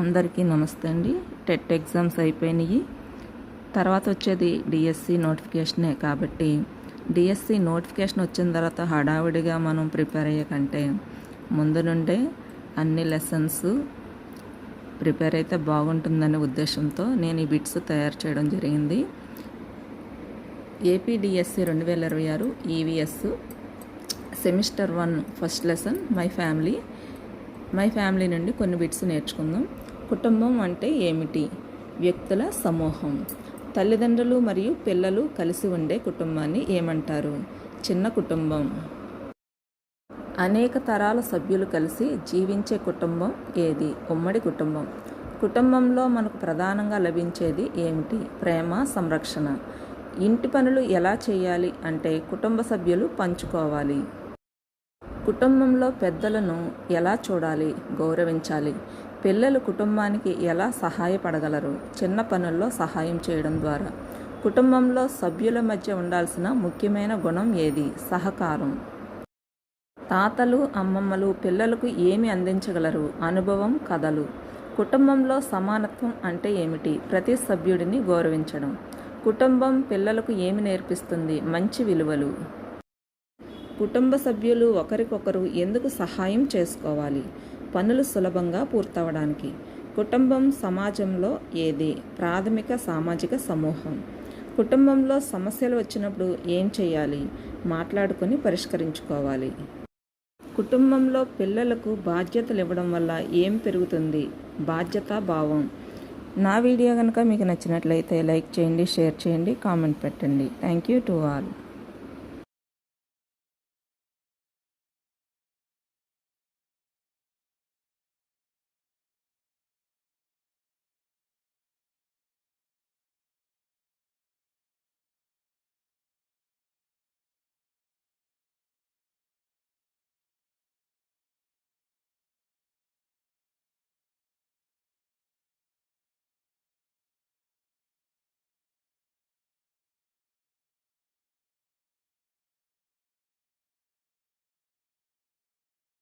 అందరికీ నమస్తే అండి. టెట్ ఎగ్జామ్స్ అయిపోయినాయి. తర్వాత వచ్చేది డిఎస్సి నోటిఫికేషనే. కాబట్టి డిఎస్సి నోటిఫికేషన్ వచ్చిన తర్వాత హడావిడిగా మనం ప్రిపేర్ అయ్యే కంటే ముందు నుండే అన్ని లెసన్స్ ప్రిపేర్ అయితే బాగుంటుందనే ఉద్దేశంతో నేను ఈ బిట్స్ తయారు చేయడం జరిగింది. AP DSC 2026 EVS semester 1 first lesson my family నుండి కొన్ని బిట్స్ నేర్చుకుందాం. కుటుంబం అంటే ఏమిటి? వ్యక్తుల సమూహం. తల్లిదండ్రులు మరియు పిల్లలు కలిసి ఉండే కుటుంబాన్ని ఏమంటారు? చిన్న కుటుంబం. అనేక తరాల సభ్యులు కలిసి జీవించే కుటుంబం ఏది? ఉమ్మడి కుటుంబం. కుటుంబంలో మనకు ప్రధానంగా లభించేది ఏమిటి? ప్రేమ, సంరక్షణ. ఇంటి పనులు ఎలా చేయాలి అంటే కుటుంబ సభ్యులు పంచుకోవాలి. కుటుంబంలో పెద్దలను ఎలా చూడాలి? గౌరవించాలి. పిల్లలు కుటుంబానికి ఎలా సహాయపడగలరు? చిన్న పనుల్లో సహాయం చేయడం ద్వారా. కుటుంబంలో సభ్యుల మధ్య ఉండాల్సిన ముఖ్యమైన గుణం ఏది? సహకారం. తాతలు, అమ్మమ్మలు పిల్లలకు ఏమి అందించగలరు? అనుభవం, కథలు. కుటుంబంలో సమానత్వం అంటే ఏమిటి? ప్రతి సభ్యుడిని గౌరవించడం. కుటుంబం పిల్లలకు ఏమి నేర్పిస్తుంది? మంచి విలువలు. కుటుంబ సభ్యులు ఒకరికొకరు ఎందుకు సహాయం చేసుకోవాలి? పనులు సులభంగా పూర్తవడానికి. కుటుంబం సమాజంలో ఏది? ప్రాథమిక సామాజిక సమూహం. కుటుంబంలో సమస్యలు వచ్చినప్పుడు ఏం చేయాలి? మాట్లాడుకొని పరిష్కరించుకోవాలి. కుటుంబంలో పిల్లలకు బాధ్యతలు ఇవ్వడం వల్ల ఏం పెరుగుతుంది? బాధ్యతా భావం. నా వీడియో కనుక మీకు నచ్చినట్లయితే లైక్ చేయండి, షేర్ చేయండి, కామెంట్ పెట్టండి. Thank you to all.